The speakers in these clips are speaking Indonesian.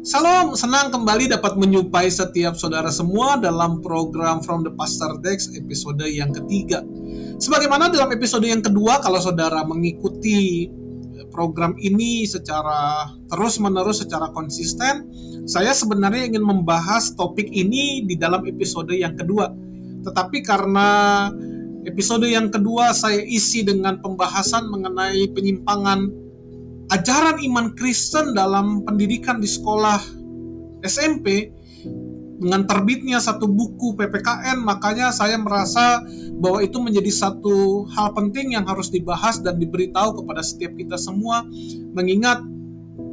Salam, senang kembali dapat menyupai setiap saudara semua dalam program From the Pastor Desk episode yang ketiga. Sebagaimana dalam episode yang kedua, kalau saudara mengikuti program ini secara terus-menerus, secara konsisten, saya sebenarnya ingin membahas topik ini di dalam episode yang kedua. Tetapi karena episode yang kedua saya isi dengan pembahasan mengenai penyimpangan ajaran iman Kristen dalam pendidikan di sekolah SMP, dengan terbitnya satu buku PPKN, makanya saya merasa bahwa itu menjadi satu hal penting yang harus dibahas dan diberitahu kepada setiap kita semua, mengingat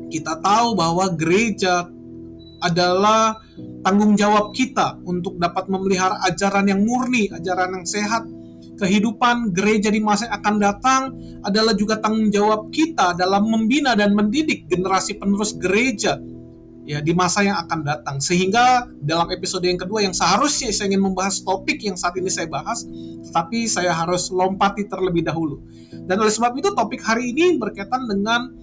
kita tahu bahwa gereja adalah tanggung jawab kita untuk dapat memelihara ajaran yang murni, ajaran yang sehat. Kehidupan gereja di masa yang akan datang adalah juga tanggung jawab kita dalam membina dan mendidik generasi penerus gereja ya di masa yang akan datang. Sehingga dalam episode yang kedua yang seharusnya saya ingin membahas topik yang saat ini saya bahas, tapi saya harus lompati terlebih dahulu. Dan oleh sebab itu topik hari ini berkaitan dengan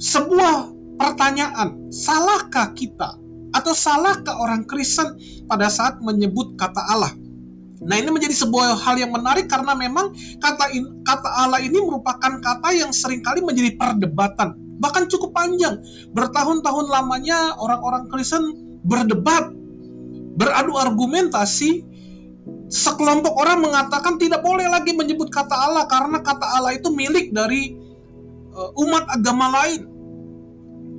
sebuah pertanyaan, salahkah kita atau salahkah orang Kristen pada saat menyebut kata Allah? Nah, ini menjadi sebuah hal yang menarik karena memang kata Allah ini merupakan kata yang seringkali menjadi perdebatan, bahkan cukup panjang. Bertahun-tahun lamanya orang-orang Kristen berdebat, beradu argumentasi. Sekelompok orang mengatakan tidak boleh lagi menyebut kata Allah karena kata Allah itu milik dari umat agama lain.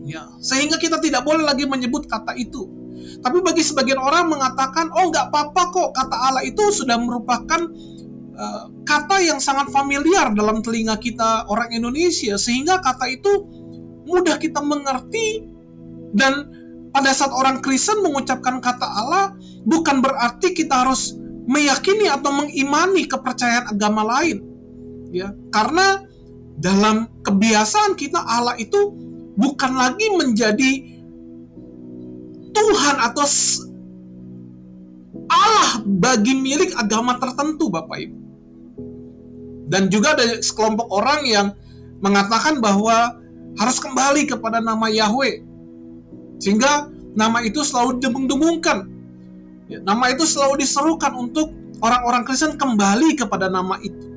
Ya, sehingga kita tidak boleh lagi menyebut kata itu. Tapi bagi sebagian orang mengatakan, oh nggak apa-apa kok, kata Allah itu sudah merupakan kata yang sangat familiar dalam telinga kita orang Indonesia, sehingga kata itu mudah kita mengerti. Dan pada saat orang Kristen mengucapkan kata Allah, bukan berarti kita harus meyakini atau mengimani kepercayaan agama lain. Ya, karena dalam kebiasaan kita Allah itu bukan lagi menjadi Tuhan atau Allah bagi milik agama tertentu, Bapak Ibu. Dan juga ada sekelompok orang yang mengatakan bahwa harus kembali kepada nama Yahweh, sehingga nama itu selalu didengung-dengungkan. Ya, nama itu selalu diserukan untuk orang-orang Kristen kembali kepada nama itu.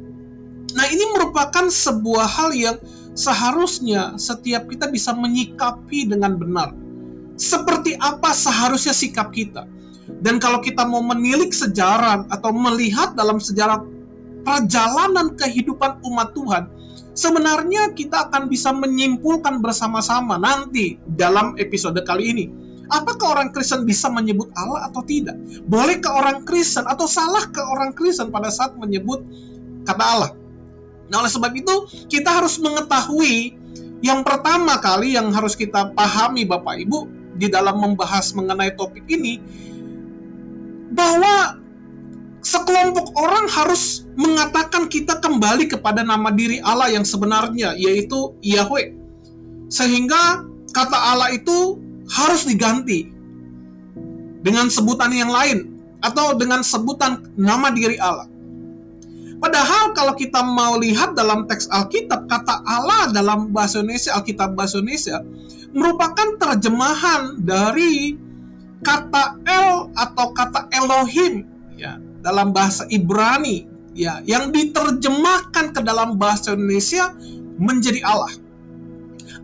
Nah, ini merupakan sebuah hal yang seharusnya setiap kita bisa menyikapi dengan benar. Seperti apa seharusnya sikap kita. Dan kalau kita mau menilik sejarah atau melihat dalam sejarah perjalanan kehidupan umat Tuhan, sebenarnya kita akan bisa menyimpulkan bersama-sama nanti dalam episode kali ini. Apakah orang Kristen bisa menyebut Allah atau tidak? Bolehkah orang Kristen atau salahkah orang Kristen pada saat menyebut kata Allah? Nah, oleh sebab itu kita harus mengetahui yang pertama kali yang harus kita pahami, Bapak Ibu, di dalam membahas mengenai topik ini, bahwa sekelompok orang harus mengatakan kita kembali kepada nama diri Allah yang sebenarnya, yaitu Yahweh. Sehingga kata Allah itu harus diganti dengan sebutan yang lain atau dengan sebutan nama diri Allah. Padahal kalau kita mau lihat dalam teks Alkitab, kata Allah dalam bahasa Indonesia, Alkitab bahasa Indonesia, merupakan terjemahan dari kata El atau kata Elohim ya, dalam bahasa Ibrani ya, yang diterjemahkan ke dalam bahasa Indonesia menjadi Allah.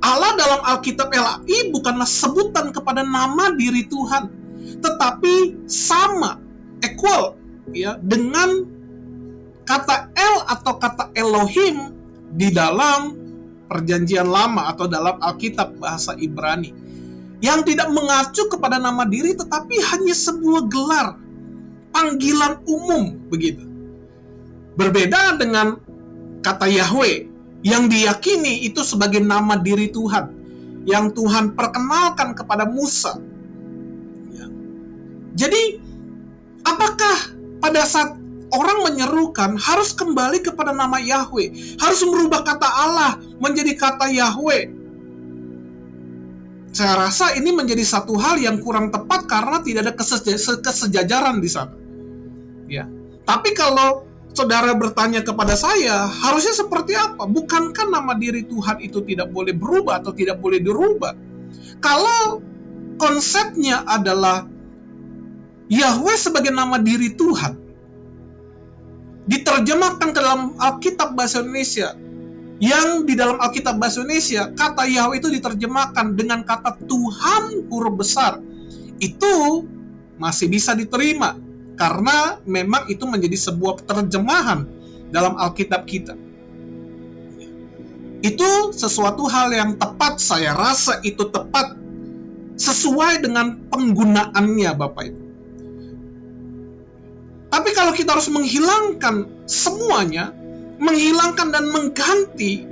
Allah dalam Alkitab Elai bukanlah sebutan kepada nama diri Tuhan, tetapi sama, equal ya, dengan kata El atau kata Elohim di dalam Perjanjian Lama atau dalam Alkitab bahasa Ibrani, yang tidak mengacu kepada nama diri tetapi hanya sebuah gelar, panggilan umum begitu. Berbeda dengan kata Yahweh yang diyakini itu sebagai nama diri Tuhan, yang Tuhan perkenalkan kepada Musa. Ya. Jadi, apakah pada saat orang menyerukan harus kembali kepada nama Yahweh, harus merubah kata Allah menjadi kata Yahweh? Saya rasa ini menjadi satu hal yang kurang tepat karena tidak ada kesejajaran di sana. Ya. Tapi kalau saudara bertanya kepada saya, harusnya seperti apa? Bukankah nama diri Tuhan itu tidak boleh berubah atau tidak boleh dirubah? Kalau konsepnya adalah Yahweh sebagai nama diri Tuhan diterjemahkan ke dalam Alkitab bahasa Indonesia, yang di dalam Alkitab bahasa Indonesia kata Yahweh itu diterjemahkan dengan kata Tuhan huruf besar, itu masih bisa diterima karena memang itu menjadi sebuah terjemahan dalam Alkitab kita. Itu sesuatu hal yang tepat, saya rasa itu tepat sesuai dengan penggunaannya Bapak Ibu. Tapi kalau kita harus menghilangkan semuanya, menghilangkan dan mengganti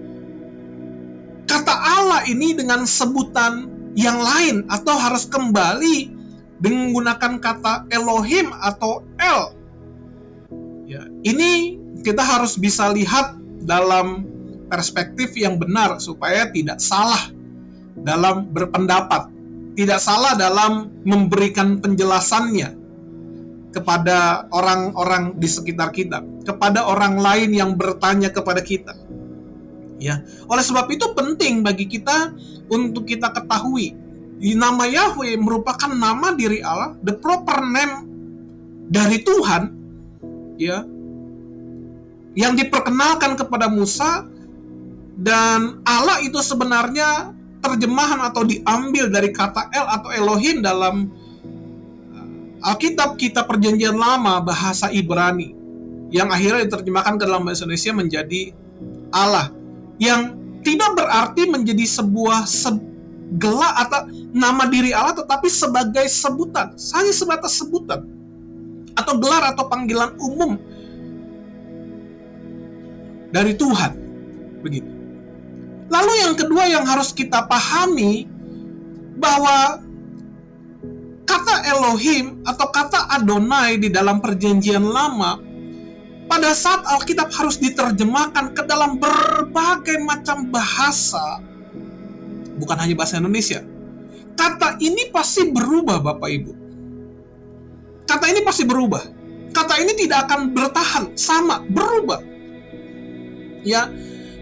kata Allah ini dengan sebutan yang lain, atau harus kembali menggunakan kata Elohim atau El, ya, ini kita harus bisa lihat dalam perspektif yang benar supaya tidak salah dalam berpendapat, tidak salah dalam memberikan penjelasannya kepada orang-orang di sekitar kita, kepada orang lain yang bertanya kepada kita. Ya, oleh sebab itu penting bagi kita untuk kita ketahui, nama Yahweh merupakan nama diri Allah, the proper name dari Tuhan, ya, yang diperkenalkan kepada Musa. Dan Allah itu sebenarnya terjemahan atau diambil dari kata El atau Elohim dalam Alkitab kita Perjanjian Lama bahasa Ibrani, yang akhirnya diterjemahkan ke dalam bahasa Indonesia menjadi Allah, yang tidak berarti menjadi sebuah gelar atau nama diri Allah, tetapi sebagai sebutan, hanya sebatas sebutan atau gelar atau panggilan umum dari Tuhan. Begitu. Lalu yang kedua yang harus kita pahami, bahwa kata Elohim atau kata Adonai di dalam Perjanjian Lama, pada saat Alkitab harus diterjemahkan ke dalam berbagai macam bahasa, bukan hanya bahasa Indonesia, kata ini pasti berubah Bapak Ibu. Kata ini pasti berubah. Kata ini tidak akan bertahan, sama, berubah. Ya,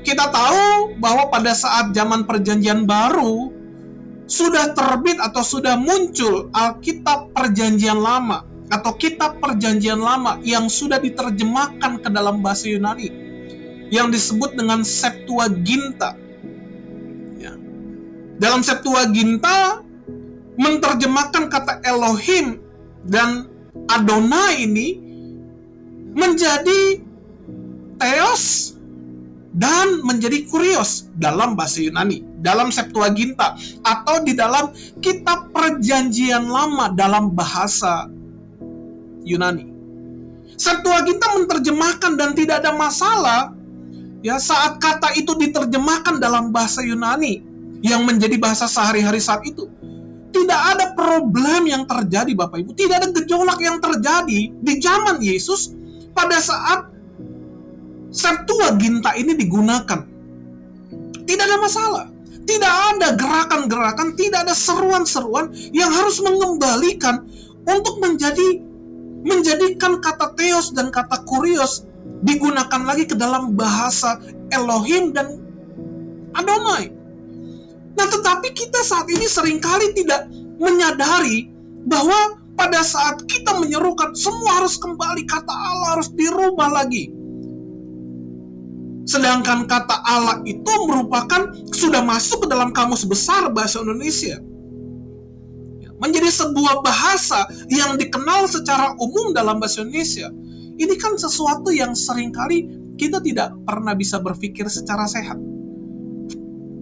kita tahu bahwa pada saat zaman Perjanjian Baru, sudah terbit atau sudah muncul Alkitab Perjanjian Lama atau Kitab Perjanjian Lama yang sudah diterjemahkan ke dalam bahasa Yunani, yang disebut dengan Septuaginta. Ya. Dalam Septuaginta menerjemahkan kata Elohim dan Adonai ini menjadi Theos dan menjadi Kurios dalam bahasa Yunani, dalam Septuaginta, atau di dalam Kitab Perjanjian Lama dalam bahasa Yunani. Septuaginta menerjemahkan dan tidak ada masalah ya saat kata itu diterjemahkan dalam bahasa Yunani yang menjadi bahasa sehari-hari saat itu. Tidak ada problem yang terjadi Bapak Ibu, tidak ada gejolak yang terjadi di zaman Yesus pada saat Septuaginta ini digunakan. Tidak ada masalah. Tidak ada gerakan-gerakan, tidak ada seruan-seruan yang harus mengembalikan untuk menjadikan kata Theos dan kata Kurios digunakan lagi ke dalam bahasa Elohim dan Adonai. Nah, tetapi kita saat ini seringkali tidak menyadari bahwa pada saat kita menyerukan, semua harus kembali, kata Allah harus dirubah lagi. Sedangkan kata Allah itu merupakan sudah masuk ke dalam kamus besar bahasa Indonesia. Menjadi sebuah bahasa yang dikenal secara umum dalam bahasa Indonesia. Ini kan sesuatu yang seringkali kita tidak pernah bisa berpikir secara sehat.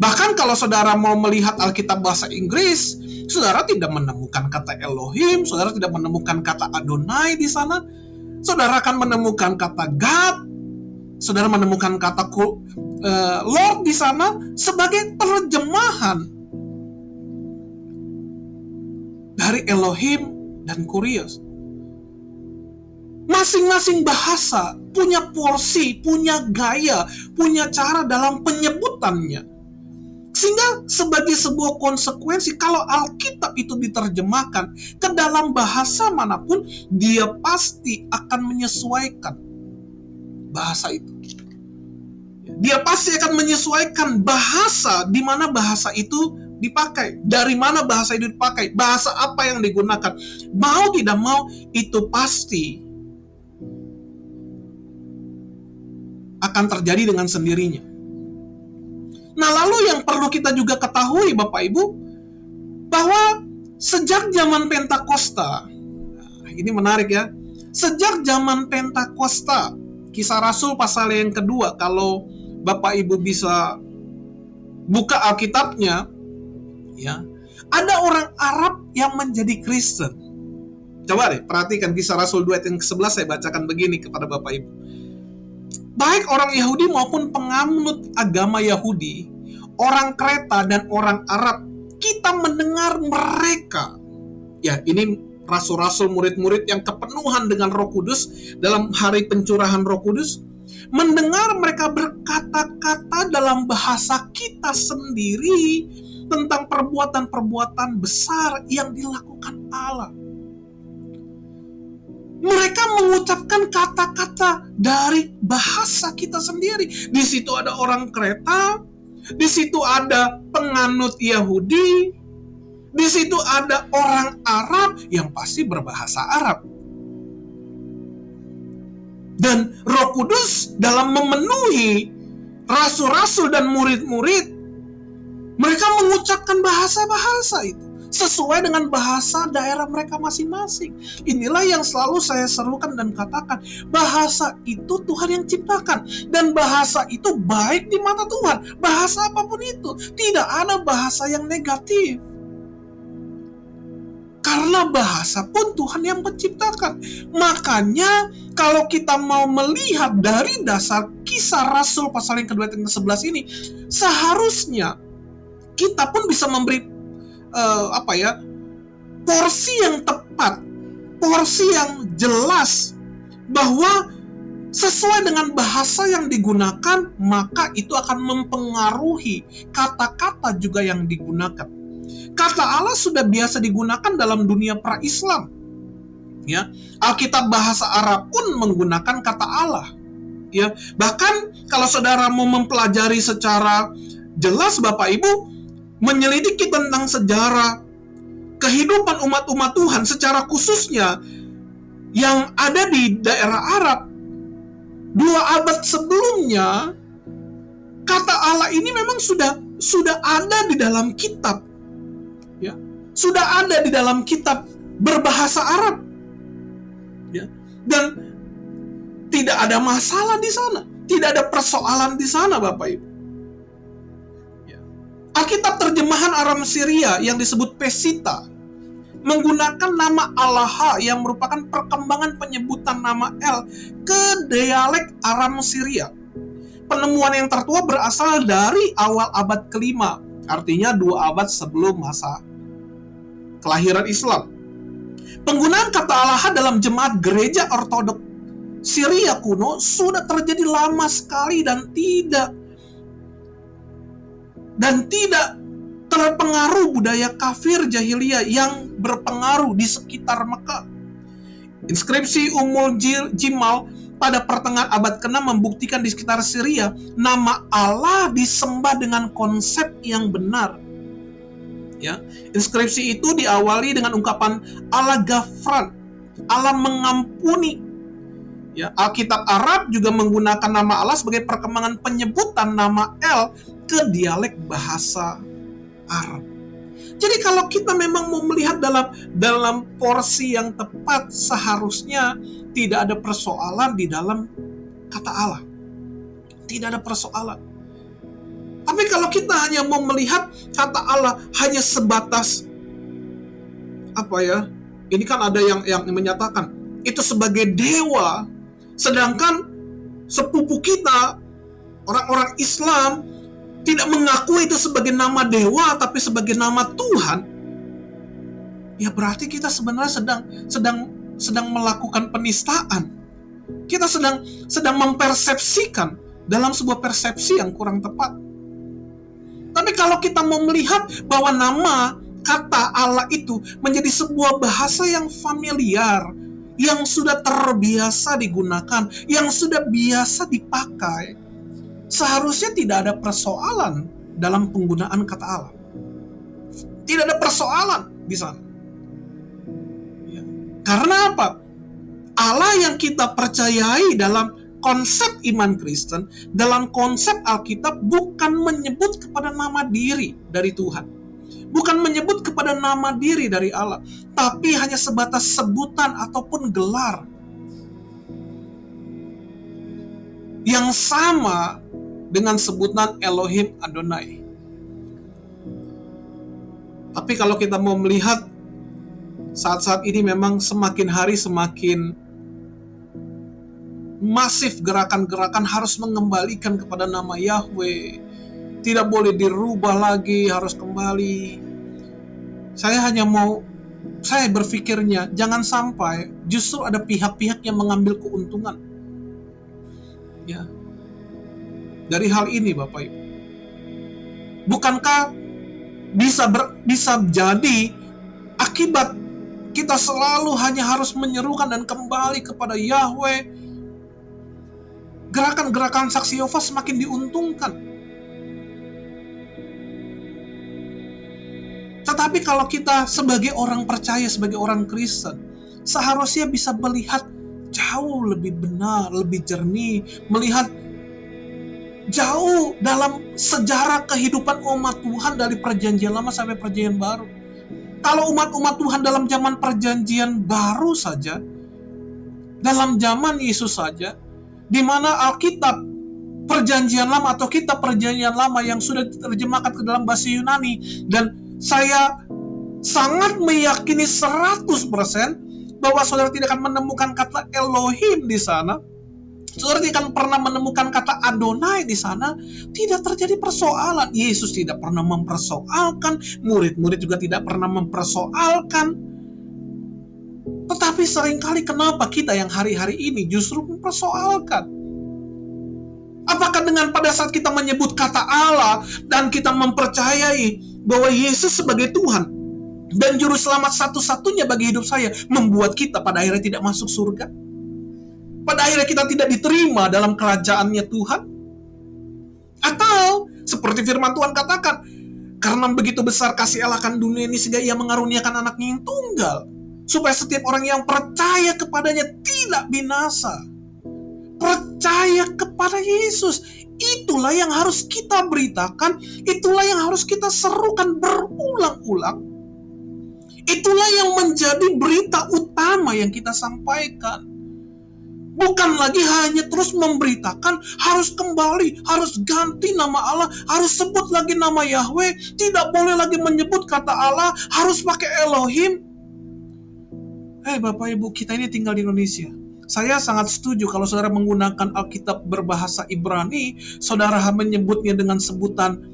Bahkan kalau saudara mau melihat Alkitab bahasa Inggris, saudara tidak menemukan kata Elohim, saudara tidak menemukan kata Adonai di sana. Saudara akan menemukan kata God, saudara menemukan kata Lord di sana sebagai terjemahan dari Elohim dan Kurios. Masing-masing bahasa punya porsi, punya gaya, punya cara dalam penyebutannya. Sehingga sebagai sebuah konsekuensi, kalau Alkitab itu diterjemahkan ke dalam bahasa manapun, dia pasti akan menyesuaikan bahasa itu. Dia pasti akan menyesuaikan bahasa di mana bahasa itu dipakai? Dari mana bahasa itu dipakai? Bahasa apa yang digunakan? Mau tidak mau, itu pasti akan terjadi dengan sendirinya. Nah, lalu yang perlu kita juga ketahui Bapak Ibu, bahwa sejak zaman Pentakosta, ini menarik ya, sejak zaman Pentakosta, Kisah Rasul pasal yang kedua, kalau Bapak Ibu bisa buka Alkitabnya, ya, ada orang Arab yang menjadi Kristen. Coba deh, perhatikan Kisah Rasul 2 ayat yang ke-11, saya bacakan begini kepada Bapak Ibu. Baik orang Yahudi maupun penganut agama Yahudi, orang Kreta dan orang Arab, kita mendengar mereka. Ya, ini rasul-rasul, murid-murid yang kepenuhan dengan Roh Kudus dalam hari pencurahan Roh Kudus, mendengar mereka berkata-kata dalam bahasa kita sendiri tentang perbuatan-perbuatan besar yang dilakukan Allah. Mereka mengucapkan kata-kata dari bahasa kita sendiri. Di situ ada orang Kreta, di situ ada penganut Yahudi, di situ ada orang Arab yang pasti berbahasa Arab. Dan Roh Kudus dalam memenuhi rasul-rasul dan murid-murid, mereka mengucapkan bahasa-bahasa itu sesuai dengan bahasa daerah mereka masing-masing. Inilah yang selalu saya serukan dan katakan, bahasa itu Tuhan yang ciptakan, dan bahasa itu baik di mata Tuhan. Bahasa apapun itu, tidak ada bahasa yang negatif, karena bahasa pun Tuhan yang menciptakan. Makanya kalau kita mau melihat dari dasar Kisah Rasul pasal yang kedua ayat 11 ini, seharusnya kita pun bisa memberi porsi yang tepat, porsi yang jelas, bahwa sesuai dengan bahasa yang digunakan, maka itu akan mempengaruhi kata-kata juga yang digunakan. Kata Allah sudah biasa digunakan dalam dunia pra-Islam. Ya, Alkitab bahasa Arab pun menggunakan kata Allah. Ya, bahkan kalau saudara mau mempelajari secara jelas, Bapak Ibu, menyelidiki tentang sejarah kehidupan umat-umat Tuhan, secara khususnya yang ada di daerah Arab 2 abad sebelumnya, kata Allah ini memang sudah ada di dalam kitab, ya, sudah ada di dalam kitab berbahasa Arab, ya, dan tidak ada masalah di sana, tidak ada persoalan di sana, Bapak Ibu. Alkitab terjemahan Aram Syria yang disebut Pesita menggunakan nama Allah yang merupakan perkembangan penyebutan nama El ke dialek Aram Syria. Penemuan yang tertua berasal dari awal abad ke-5, artinya 2 abad sebelum masa kelahiran Islam. Penggunaan kata Allah dalam jemaat gereja ortodok Syria kuno sudah terjadi lama sekali dan tidak terpengaruh budaya kafir jahiliyah yang berpengaruh di sekitar Mekah. Inskripsi Jimal pada pertengahan abad ke-6 membuktikan di sekitar Syria, nama Allah disembah dengan konsep yang benar. Ya, inskripsi itu diawali dengan ungkapan Allah Ghafran, Allah mengampuni. Ya, Alkitab Arab juga menggunakan nama Allah sebagai perkembangan penyebutan nama El ke dialek bahasa Arab. Jadi kalau kita memang mau melihat dalam porsi yang tepat, seharusnya tidak ada persoalan di dalam kata Allah. Tidak ada persoalan. Tapi kalau kita hanya mau melihat kata Allah hanya sebatas ini kan ada yang menyatakan itu sebagai dewa, sedangkan sepupu kita orang-orang Islam tidak mengakui itu sebagai nama dewa, tapi sebagai nama Tuhan. Ya berarti kita sebenarnya sedang melakukan penistaan. Kita sedang mempersepsikan dalam sebuah persepsi yang kurang tepat. Tapi kalau kita mau melihat bahwa nama kata Allah itu menjadi sebuah bahasa yang familiar, yang sudah terbiasa digunakan, yang sudah biasa dipakai, seharusnya tidak ada persoalan dalam penggunaan kata Allah. Tidak ada persoalan di sana. Ya. Karena apa? Allah yang kita percayai dalam konsep iman Kristen, dalam konsep Alkitab, bukan menyebut kepada nama diri dari Tuhan. Bukan menyebut kepada nama diri dari Allah, tapi hanya sebatas sebutan ataupun gelar yang sama dengan sebutan Elohim Adonai. Tapi kalau kita mau melihat saat-saat ini memang semakin hari semakin masif gerakan-gerakan harus mengembalikan kepada nama Yahweh. Tidak boleh dirubah lagi, harus kembali. Saya berpikirnya jangan sampai justru ada pihak-pihak yang mengambil keuntungan. Ya. Dari hal ini Bapak Ibu. Bukankah bisa jadi akibat kita selalu hanya harus menyerukan dan kembali kepada Yahweh, gerakan-gerakan saksi Yehova semakin diuntungkan. Tetapi kalau kita sebagai orang percaya, sebagai orang Kristen, seharusnya bisa melihat jauh lebih benar, lebih jernih, melihat jauh dalam sejarah kehidupan umat Tuhan dari perjanjian lama sampai perjanjian baru. Kalau umat-umat Tuhan dalam zaman perjanjian baru saja, dalam zaman Yesus saja, di mana Alkitab perjanjian lama atau kitab perjanjian lama yang sudah diterjemahkan ke dalam bahasa Yunani, dan saya sangat meyakini 100% bahwa saudara tidak akan menemukan kata Elohim di sana. Saudara tidak akan pernah menemukan kata Adonai di sana. Tidak terjadi persoalan. Yesus tidak pernah mempersoalkan, murid-murid juga tidak pernah mempersoalkan. Tetapi seringkali kenapa kita yang hari-hari ini justru mempersoalkan? Apakah dengan pada saat kita menyebut kata Allah dan kita mempercayai bahwa Yesus sebagai Tuhan dan Juru Selamat satu-satunya bagi hidup saya, membuat kita pada akhirnya tidak masuk surga? Pada akhirnya kita tidak diterima dalam kerajaannya Tuhan? Atau seperti firman Tuhan katakan, karena begitu besar kasih Allah akan dunia ini sehingga ia mengaruniakan anaknya yang tunggal, supaya setiap orang yang percaya kepadanya tidak binasa. Percaya kepada Yesus. Itulah yang harus kita beritakan, itulah yang harus kita serukan berulang-ulang. Itulah yang menjadi berita utama yang kita sampaikan. Bukan lagi hanya terus memberitakan, harus kembali, harus ganti nama Allah, harus sebut lagi nama Yahweh, tidak boleh lagi menyebut kata Allah, harus pakai Elohim. Bapak Ibu, kita ini tinggal di Indonesia. Saya sangat setuju kalau saudara menggunakan Alkitab berbahasa Ibrani, saudara menyebutnya dengan sebutan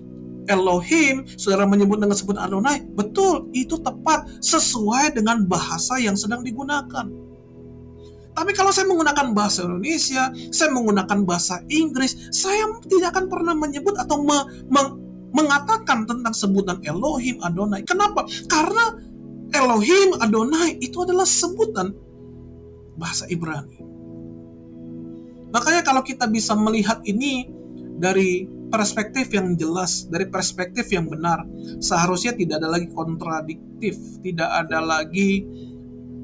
Elohim, saudara menyebut dengan sebutan Adonai. Betul, itu tepat, sesuai dengan bahasa yang sedang digunakan. Tapi kalau saya menggunakan bahasa Indonesia, saya menggunakan bahasa Inggris, saya tidak akan pernah menyebut atau mengatakan tentang sebutan Elohim, Adonai. Kenapa? Karena Elohim, Adonai itu adalah sebutan bahasa Ibrani. Makanya kalau kita bisa melihat ini dari perspektif yang jelas, dari perspektif yang benar, seharusnya tidak ada lagi kontradiktif, tidak ada lagi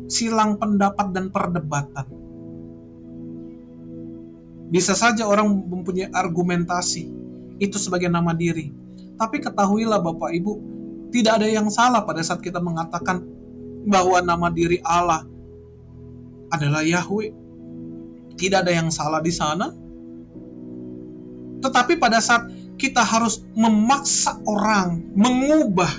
silang pendapat dan perdebatan. Bisa saja orang mempunyai argumentasi itu sebagai nama diri, tapi ketahuilah Bapak Ibu, tidak ada yang salah pada saat kita mengatakan bahwa nama diri Allah adalah Yahweh. Tidak ada yang salah di sana. Tetapi pada saat kita harus memaksa orang mengubah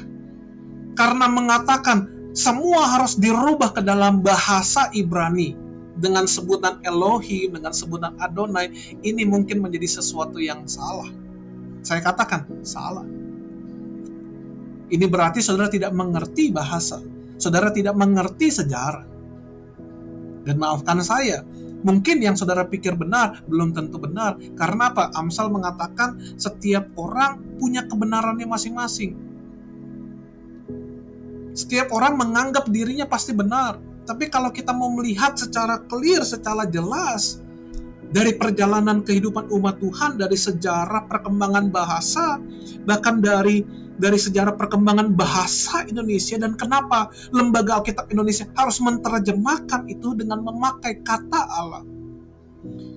karena mengatakan semua harus dirubah ke dalam bahasa Ibrani dengan sebutan Elohim, dengan sebutan Adonai, ini mungkin menjadi sesuatu yang salah. Saya katakan salah. Ini berarti saudara tidak mengerti bahasa, saudara tidak mengerti sejarah. Dan maafkan saya, mungkin yang saudara pikir benar belum tentu benar. Karena apa? Amsal mengatakan setiap orang punya kebenarannya masing-masing. Setiap orang menganggap dirinya pasti benar. Tapi kalau kita mau melihat secara clear, secara jelas, dari perjalanan kehidupan umat Tuhan, dari sejarah perkembangan bahasa, bahkan dari sejarah perkembangan bahasa Indonesia, dan kenapa Lembaga Alkitab Indonesia harus menerjemahkan itu dengan memakai kata Allah.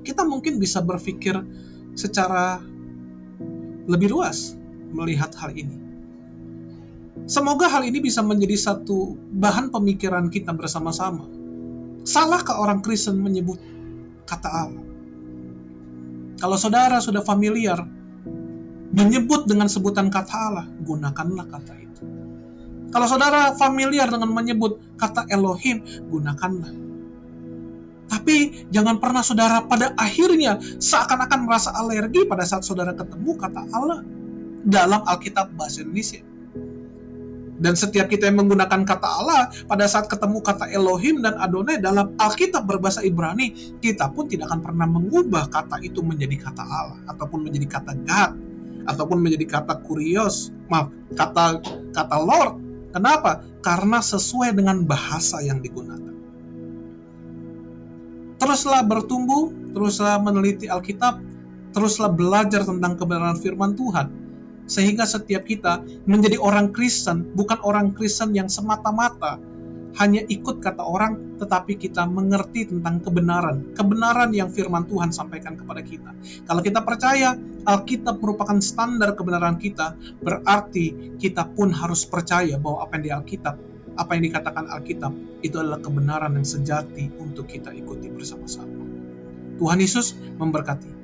Kita mungkin bisa berpikir secara lebih luas melihat hal ini. Semoga hal ini bisa menjadi satu bahan pemikiran kita bersama-sama. Salahkah orang Kristen menyebut kata Allah? Kalau saudara sudah familiar menyebut dengan sebutan kata Allah, gunakanlah kata itu. Kalau saudara familiar dengan menyebut kata Elohim, gunakanlah. Tapi jangan pernah saudara pada akhirnya seakan-akan merasa alergi pada saat saudara ketemu kata Allah dalam Alkitab bahasa Indonesia. Dan setiap kita yang menggunakan kata Allah, pada saat ketemu kata Elohim dan Adonai dalam Alkitab berbahasa Ibrani, kita pun tidak akan pernah mengubah kata itu menjadi kata Allah, ataupun menjadi kata God, ataupun menjadi kata kurios, kata Lord. Kenapa? Karena sesuai dengan bahasa yang digunakan. Teruslah bertumbuh, teruslah meneliti Alkitab, teruslah belajar tentang kebenaran firman Tuhan, sehingga setiap kita menjadi orang Kristen, bukan orang Kristen yang semata-mata hanya ikut kata orang, tetapi kita mengerti tentang kebenaran yang firman Tuhan sampaikan kepada kita. Kalau kita percaya Alkitab merupakan standar kebenaran kita, berarti kita pun harus percaya bahwa apa yang di Alkitab, apa yang dikatakan Alkitab, itu adalah kebenaran yang sejati untuk kita ikuti bersama-sama. Tuhan Yesus memberkati.